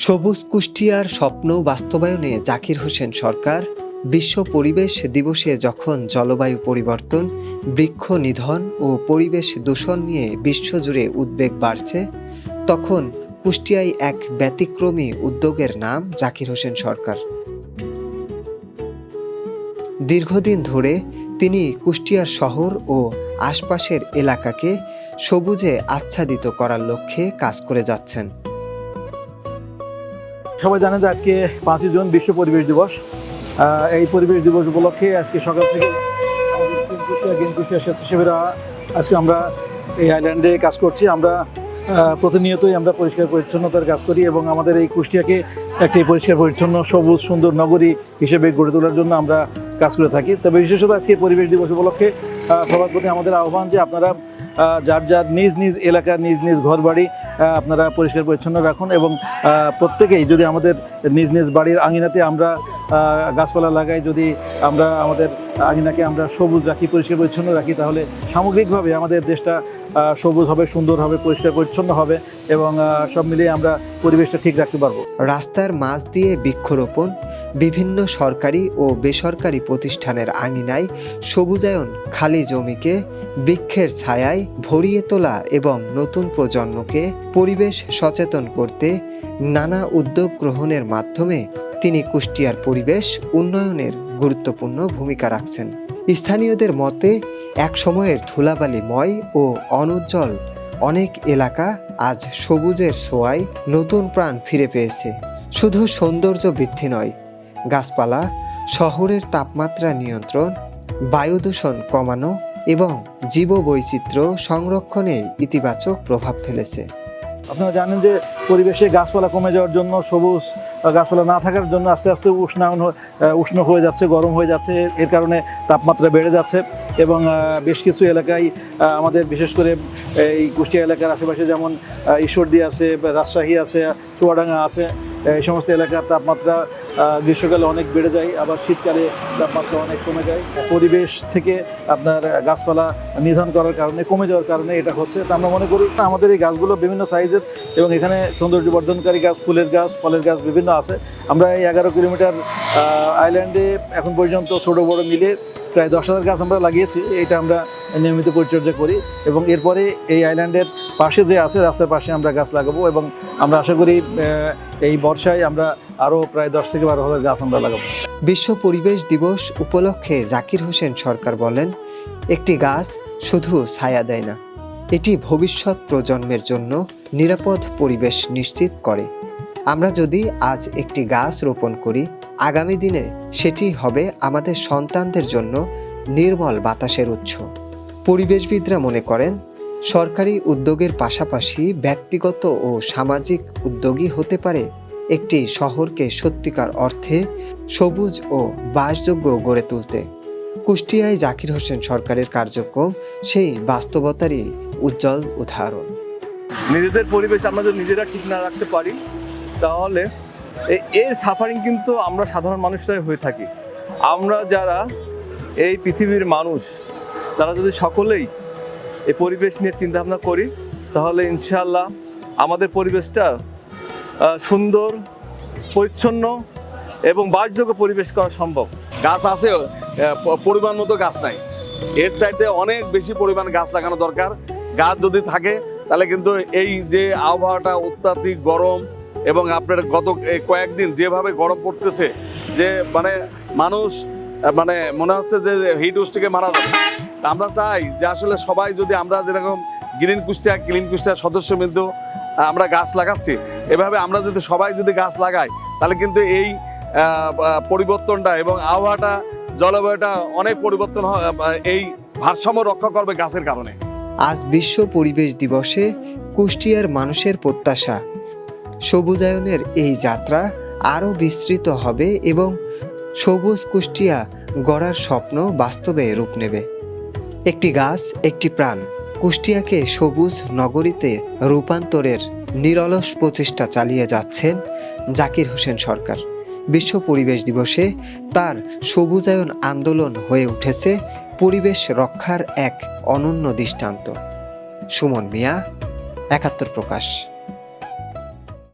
সবুজ কুষ্টিয়ার স্বপ্ন বাস্তবায়নে জাকির হোসেন সরকার বিশ্ব পরিবেশ দিবসে যখন জলবায়ু পরিবর্তন, বৃক্ষ নিধন ও পরিবেশ দূষণ নিয়ে বিশ্বজুড়ে উদ্বেগ বাড়ছে, তখন কুষ্টিয়ায় এক ব্যতিক্রমী উদ্যোগের নাম জাকির হোসেন সরকার। দীর্ঘদিন ধরে তিনি কুষ্টিয়ার শহর ও আশপাশের এলাকাকে সবুজে আচ্ছাদিত করার লক্ষ্যে কাজ করে যাচ্ছেন। সবাই জানেন যে আজকে 5ই জুন বিশ্ব পরিবেশ দিবস। এই পরিবেশ দিবস উপলক্ষে আজকে সকাল থেকে কুষ্টিয়া স্বেচ্ছাসেবীরা আজকে আমরা এই আইল্যান্ডে কাজ করছি। আমরা প্রতিনিয়তই আমরা পরিষ্কার পরিচ্ছন্নতার কাজ করি এবং আমাদের এই কুষ্টিয়াকে একটি পরিষ্কার পরিচ্ছন্ন সবুজ সুন্দর নগরী হিসেবে গড়ে তোলার জন্য আমরা কাজ করে থাকি। তবে বিশেষত আজকে পরিবেশ দিবস উপলক্ষে সবার প্রতি আমাদের আহ্বান যে আপনারা যার যার নিজ নিজ এলাকা নিজ নিজ ঘরবাড়ি আপনারা পরিষ্কার পরিচ্ছন্ন রাখুন এবং প্রত্যেকেই যদি আমাদের নিজ নিজ বাড়ির আঙিনাতে আমরা গাছপালা লাগাই, যদি আমরা আমাদের আঙিনাকে আমরা সবুজ রাখি, পরিষ্কার পরিচ্ছন্ন রাখি, তাহলে সামগ্রিকভাবে আমাদের দেশটা সবুজ হবে, সুন্দর হবে, পরিষ্কার পরিচ্ছন্ন হবে এবং সব মিলিয়ে আমরা পরিবেশটা ঠিক রাখতে পারবো। রাস্তার মাঝ দিয়ে বৃক্ষরোপণ, বিভিন্ন সরকারি ও বেসরকারি প্রতিষ্ঠানের আঙিনায় সবুজায়ন, খালি জমিকে বৃক্ষের ছায়ায় ভরিয়ে তোলা এবং নতুন প্রজন্মকে পরিবেশ সচেতন করতে নানা উদ্যোগ গ্রহণের মাধ্যমে তিনি কুষ্টিয়ার পরিবেশ উন্নয়নের গুরুত্বপূর্ণ ভূমিকা রাখছেন। স্থানীয়দের মতে একসময়ের ধুলাবালিময় ও অনুজ্জ্বল অনেক এলাকা আজ সবুজের ছোঁয়ায় নতুন প্রাণ ফিরে পেয়েছে। শুধু সৌন্দর্য বৃদ্ধি নয়, গাছপালা শহরের তাপমাত্রা নিয়ন্ত্রণ, বায়ু দূষণ কমানো এবং জীববৈচিত্র্য সংরক্ষণে ইতিবাচক প্রভাব ফেলেছে। আপনারা জানেন যে পরিবেশে গাছপালা কমে যাওয়ার জন্য, সবুজ গাছপালা না থাকার জন্য আস্তে আস্তে উষ্ণ হয়ে যাচ্ছে, গরম হয়ে যাচ্ছে। এর কারণে তাপমাত্রা বেড়ে যাচ্ছে এবং বেশ কিছু এলাকায় আমাদের বিশেষ করে এই কুষ্টিয়া এলাকার আশেপাশে যেমন ঈশ্বরদী আছে, রাজশাহী আছে, চুয়াডাঙ্গা আছে, এই সমস্ত এলাকার তাপমাত্রা গ্রীষ্মকালে অনেক বেড়ে যায়, আবার শীতকালে তাপমাত্রা অনেক কমে যায়। পরিবেশ থেকে আপনার গাছপালা নিধন করার কারণে, কমে যাওয়ার কারণে এটা হচ্ছে। তো আমরা মনে করি আমাদের এই গাছগুলো বিভিন্ন সাইজের এবং এখানে সৌন্দর্য বর্ধনকারী গাছ, ফুলের গাছ, ফলের গাছ বিভিন্ন আছে। আমরা এই 11 কিলোমিটার আইল্যান্ডে এখন পর্যন্ত ছোটো বড়ো মিলে প্রায় 10,000 গাছ আমরা লাগিয়েছি। এটা আমরা নিয়মিত পরিচর্যা করি এবং এরপরে এই আইল্যান্ডের পাশে যে আছে রাস্তার পাশে আমরা গাছ লাগাবো এবং আমরা আশা করি এই বর্ষায় আমরা আরও প্রায় 10 থেকে 12,000 গাছ আমরা লাগাবো। বিশ্ব পরিবেশ দিবস উপলক্ষে জাকির হোসেন সরকার বলেন, একটি গাছ শুধু ছায়া দেয় না, এটি ভবিষ্যৎ প্রজন্মের জন্য নিরাপদ পরিবেশ নিশ্চিত করে। আমরা যদি আজ একটি গাছ রোপণ করি, আগামী দিনে সেটি হবে আমাদের সন্তানদের জন্য নির্মল বাতাসের উৎস। পরিবেশবিদরা মনে করেন, সরকারি উদ্যোগের পাশাপাশি ব্যক্তিগত ও সামাজিক উদ্যোগই হতে পারে একটি শহরকে সত্যিকার অর্থে সবুজ ও বাসযোগ্য গড়ে তুলতে। কুষ্টিয়ায় জাকির হোসেন সরকারের কার্যক্রম সেই বাস্তবতারই উজ্জ্বল উদাহরণ। নিজেদের পরিবেশ আমরা যদি নিজেরা ঠিক না রাখতে পারি, তাহলে এর সাফারিং কিন্তু আমরা সাধারণ মানুষরাই হয়ে থাকি। আমরা যারা এই পৃথিবীর মানুষ, তারা যদি সকলেই এই পরিবেশ নিয়ে চিন্তাভাবনা করি, তাহলে ইনশাআল্লাহ আমাদের পরিবেশটা সুন্দর, পরিচ্ছন্ন এবং বাসযোগ্য পরিবেশ করা সম্ভব। গাছ আছে, পরিমাণ মতো গাছ নাই, এর চাইতে অনেক বেশি পরিমাণ গাছ লাগানো দরকার। গাছ যদি থাকে তাহলে কিন্তু এই যে আবহাওয়াটা অত্যাধিক গরম এবং আপনার গত কয়েকদিন যেভাবে গরম পড়তেছে, যে মানে মানুষ মনে হচ্ছে যে হিট স্ট্রোকে মারা যাবে। আমরা চাই যে আসলে সবাই যদি আমরা যেরকম গ্রিন কুষ্টিয়া, ক্লিন কুষ্টিয়ার সদস্য কিন্তু আমরা গাছ লাগাচ্ছি, এভাবে আমরা যদি সবাই যদি গাছ লাগাই, তাহলে কিন্তু এই পরিবর্তনটা এবং আবহাওয়াটা, জলবায়ুটা অনেক পরিবর্তন এই ভারসাম্য রক্ষা করবে গাছের কারণে। আজ বিশ্ব পরিবেশ দিবসে কুষ্টিয়ার মানুষের প্রত্যাশা, সবুজায়নের এই যাত্রা আরও বিস্তৃত হবে এবং সবুজ কুষ্টিয়া গড়ার স্বপ্ন বাস্তবে রূপ নেবে। একটি গাছ, একটি প্রাণ, কুষ্টিয়াকে সবুজ নগরীতে রূপান্তরের নিরলস প্রচেষ্টা চালিয়ে যাচ্ছেন জাকির হোসেন সরকার। বিশ্ব পরিবেশ দিবসে তার সবুজায়ন আন্দোলন হয়ে উঠেছে পরিবেশ রক্ষার এক অনন্য দৃষ্টান্ত। সুমন মিয়া, ৭১ প্রকাশ।